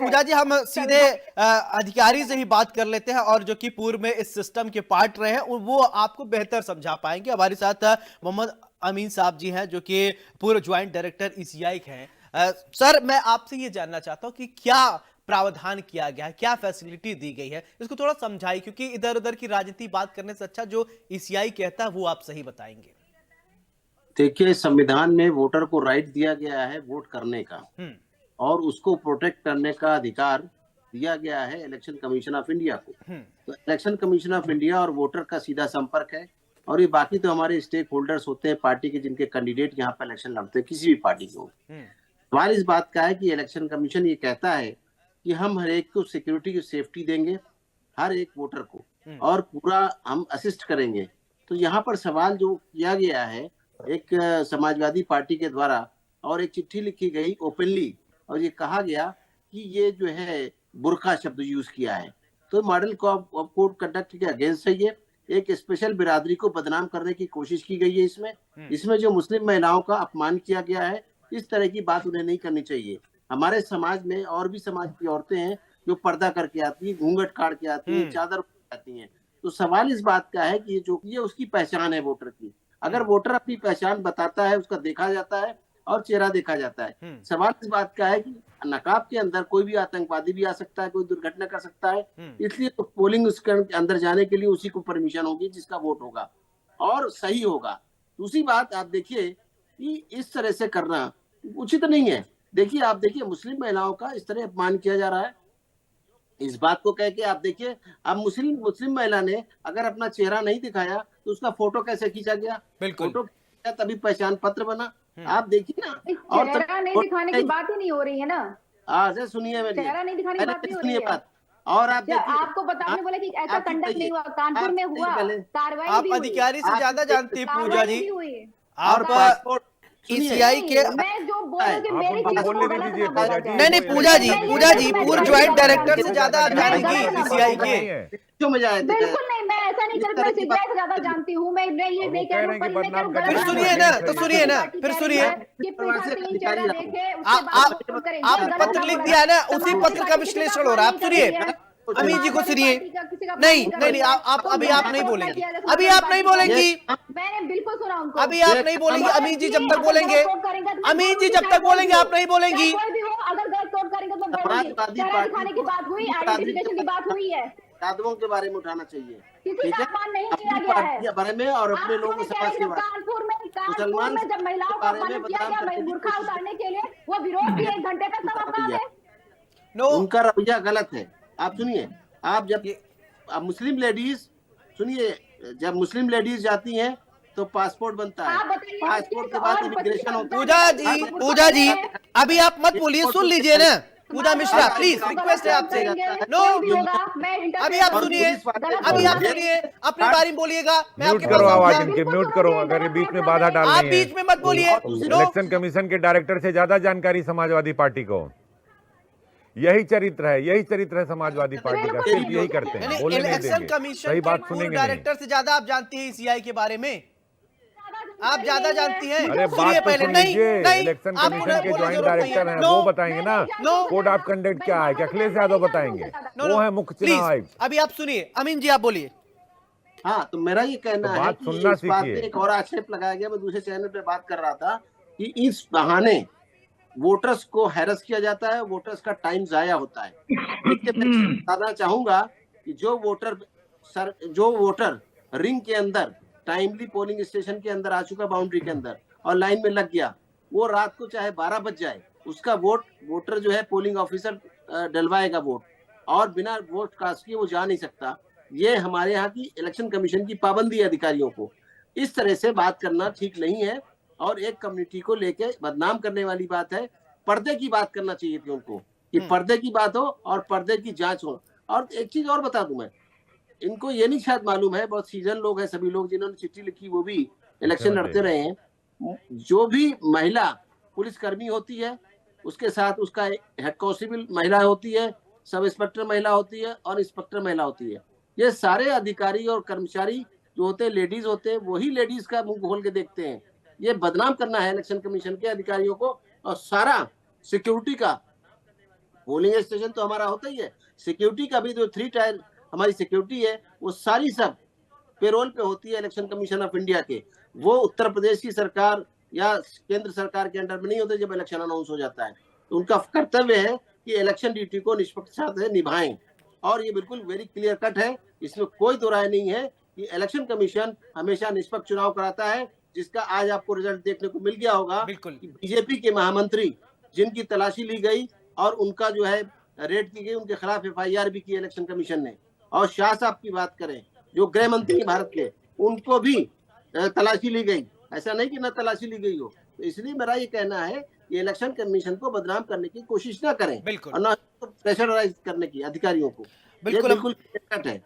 पूजा जी हम सीधे अधिकारी से ही बात कर लेते हैं और जो कि पूर्व में इस सिस्टम के पार्ट रहे हैं वो आपको बेहतर समझा पाएंगे। हमारे साथ मोहम्मद अमीन साहब जी हैं जो कि पूर्व ज्वाइंट डायरेक्टर ईसीआई हैं। सर मैं आपसे ये जानना चाहता हूं कि क्या प्रावधान किया गया है, क्या फैसिलिटी दी गई है, इसको थोड़ा समझाइए, क्योंकि इधर उधर की राजनीति बात करने से अच्छा जो ईसीआई कहता है वो आप सही बताएंगे। देखिए, संविधान में वोटर को राइट दिया गया है वोट करने का और उसको प्रोटेक्ट करने का अधिकार दिया गया है इलेक्शन कमीशन ऑफ इंडिया को। तो इलेक्शन कमीशन ऑफ इंडिया और वोटर का सीधा संपर्क है और ये बाकी तो हमारे स्टेक होल्डर्स होते हैं पार्टी के, जिनके कैंडिडेट यहाँ पर इलेक्शन लड़ते हैं किसी भी पार्टी को। सवाल इस बात का है कि इलेक्शन कमीशन ये कहता है कि हम हर एक को सिक्योरिटी की सेफ्टी देंगे, हर एक वोटर को, और पूरा हम असिस्ट करेंगे। तो यहाँ पर सवाल जो किया गया है एक समाजवादी पार्टी के द्वारा और एक चिट्ठी लिखी गई ओपनली और ये कहा गया कि ये जो है बुर्का शब्द यूज किया है, तो मॉडल कोड कंडक्ट के अगेंस्ट है। ये एक स्पेशल बिरादरी को बदनाम करने की कोशिश की गई है। इसमें जो मुस्लिम महिलाओं का अपमान किया गया है, इस तरह की बात उन्हें नहीं करनी चाहिए। हमारे समाज में और भी समाज की औरतें हैं जो पर्दा करके आती है, घूंघट काट के आती है, चादर आती है। तो सवाल इस बात का है कि जो ये उसकी पहचान है वोटर की, अगर वोटर अपनी पहचान बताता है उसका देखा जाता है और चेहरा देखा जाता है। सवाल इस बात का है कि नकाब के अंदर कोई भी आतंकवादी भी आ सकता है, कोई दुर्घटना कर सकता है, इसलिए तो पोलिंग स्टेशन के अंदर जाने के लिए उसी को परमिशन होगी जिसका वोट होगा और सही होगा। दूसरी बात आप देखिए कि इस तरह से करना उचित नहीं है। देखिए, आप देखिए मुस्लिम महिलाओं का इस तरह अपमान किया जा रहा है। इस बात को कह के आप देखिए, अब मुस्लिम महिला ने अगर अपना चेहरा नहीं दिखाया तो उसका फोटो कैसे खींचा गया, फोटो तभी पहचान पत्र बना। आप देखिए ना, और चेहरा नहीं दिखाने की बात ही नहीं हो रही है ना। सुनिए मेरी, चेहरा नहीं दिखाने की बात नहीं हो रही है। बात और आप देखिए, आपको बताने बोले कि ऐसा कंडक्ट नहीं हुआ, कानपुर में हुआ, कार्रवाई आप अधिकारी से ज्यादा जानती है पूजा जी। और पासपोर्ट ईसीआई के मैं जो बोलूंगी मेरी चीज को गलत ना बोला जाए। नहीं पूजा जी पूर्व ज्वाइंट डायरेक्टर से ज्यादा आप जानेंगी ईसीआई के। क्यों मजा आया? बिल्कुल नहीं, मैं ऐसा नहीं करती, मैं सीबीआई से ज्यादा जानती हूँ। मैं ये नहीं कह रही हूँ, पर मैं कह रही हूँ फिर सुनिए ना, तो सुनिए ना, फिर सुनिए। आप पत्र लिख दिया है ना, उसी पत्र का विश्लेषण हो रहा है। आप सुनिए अमीन जी को सुनिए। नहीं आप अभी आप नहीं बोलेंगी, अभी आप नहीं बोलेंगी, मैंने बिल्कुल सुना उनको। अभी आप नहीं बोलेंगी। अमीन जी जब तक बोलेंगे, अमीन जी जब तक बोलेंगे आप नहीं बोलेंगी। अगर गलत कोट करेंगे तो दिखाने की बात हुई, आइडेंटिफिकेशन की बात हुई है, यादवों के बारे में उठाना चाहिए, किसी का अपमान नहीं किया गया है बारे में और अपने लोगों समाज के बारे कानपुर में जब महिलाओं का अपमान किया गया बुर्का उतारने के लिए, वो विरोध भी 1 घंटे तक था। उनका रवैया गलत है। आप सुनिए, आप जब मुस्लिम लेडीज, सुनिए, जब मुस्लिम लेडीज जाती हैं तो पासपोर्ट बनता है, पासपोर्ट के बाद इमिग्रेशन होता है। पूजा जी अभी आप मत बोलिए, सुन लीजिए ना पूजा मिश्रा, प्लीज रिक्वेस्ट है आपसे। नो अभी आप सुनिए, अपनी बारी में बोलिएगा। म्यूट करो आवाज इनके, म्यूट करो, अगर ये बीच में बाधा डाल रही है। आप बीच में मत बोलिए। इलेक्शन कमीशन के डायरेक्टर से ज्यादा जानकारी समाजवादी पार्टी को, यही चरित्र है समाजवादी पार्टी का, सिर्फ यही करते हैं, बोलने नहीं देंगे, सही बात सुनेंगे। डायरेक्टर से ज्यादा आप जानती हैं ईसीआई के बारे में, आप ज्यादा जानती हैं। अरे बात तो सुन लीजिए, इलेक्शन कमीशन के ज्वाइंट डायरेक्टर हैं, वो बताएंगे ना कोड ऑफ कंडक्ट क्या है, अखिलेश यादव बताएंगे, वो है मुख्य चुनाव आयुक्त। अभी आप सुनिए, अमीन जी आप बोलिए। हाँ, तो मेरा ये कहना है कि सुनना इस बात पे एक और आक्षेप लगाया गया। मैं दूसरे चैनल पे बात कर रहा था कि इस बहाने वोटर्स को हैरस किया जाता है, वोटर्स का टाइम जाया होता है। मैं बताना चाहूंगा कि जो वोटर रिंग के अंदर टाइमली पोलिंग स्टेशन के अंदर आ चुका, बाउंड्री के अंदर, और लाइन में लग गया, वो रात को चाहे 12 बज जाए, उसका वोटर जो है पोलिंग ऑफिसर डलवाएगा वोट, और बिना वोट कास्ट किए वो जा नहीं सकता। ये हमारे यहाँ की इलेक्शन कमीशन की पाबंदी है अधिकारियों को। इस तरह से बात करना ठीक नहीं है और एक कम्युनिटी को लेके बदनाम करने वाली बात है। पर्दे की बात करना चाहिए थी उनको, कि पर्दे की बात हो और पर्दे की जांच हो। और एक चीज और बता दूं मैं, इनको ये नहीं शायद मालूम है, बहुत सीजन लोग हैं सभी लोग, जिन्होंने चिट्ठी लिखी वो भी इलेक्शन लड़ते रहे हैं। जो भी महिला पुलिसकर्मी होती है, उसके साथ उसका हेड कांस्टेबल महिला होती है, सब इंस्पेक्टर महिला होती है और इंस्पेक्टर महिला होती है। ये सारे अधिकारी और कर्मचारी जो होते हैं लेडीज होते हैं, वही लेडीज का मुंह खोल के देखते हैं। ये बदनाम करना है इलेक्शन कमीशन के अधिकारियों को, और सारा सिक्योरिटी का पोलिंग स्टेशन तो हमारा होता ही है, सिक्योरिटी का भी जो 3 टायर हमारी सिक्योरिटी है वो सारी सब पेरोल पे होती है इलेक्शन कमीशन ऑफ इंडिया के। वो उत्तर प्रदेश की सरकार या केंद्र सरकार के अंडर में नहीं होते जब इलेक्शन अनाउंस हो जाता है। तो उनका कर्तव्य है कि इलेक्शन ड्यूटी को निष्पक्षता से निभाएं, और ये बिल्कुल वेरी क्लियर कट है, इसमें कोई दो राय नहीं है कि इलेक्शन कमीशन हमेशा निष्पक्ष चुनाव कराता है, जिसका आज आपको रिजल्ट देखने को मिल गया होगा कि बीजेपी के महामंत्री जिनकी तलाशी ली गई और उनका जो है रेड की गई, उनके खिलाफ FIR भी की इलेक्शन कमीशन ने। और शाह साहब की बात करें जो गृह मंत्री भारत के, उनको भी तलाशी ली गई, ऐसा नहीं कि ना तलाशी ली गई हो। तो इसलिए मेरा ये कहना है कि इलेक्शन कमीशन को बदनाम करने की कोशिश ना करें और ना प्रेशराइज करने की अधिकारियों को, ये बिल्कुल कट है।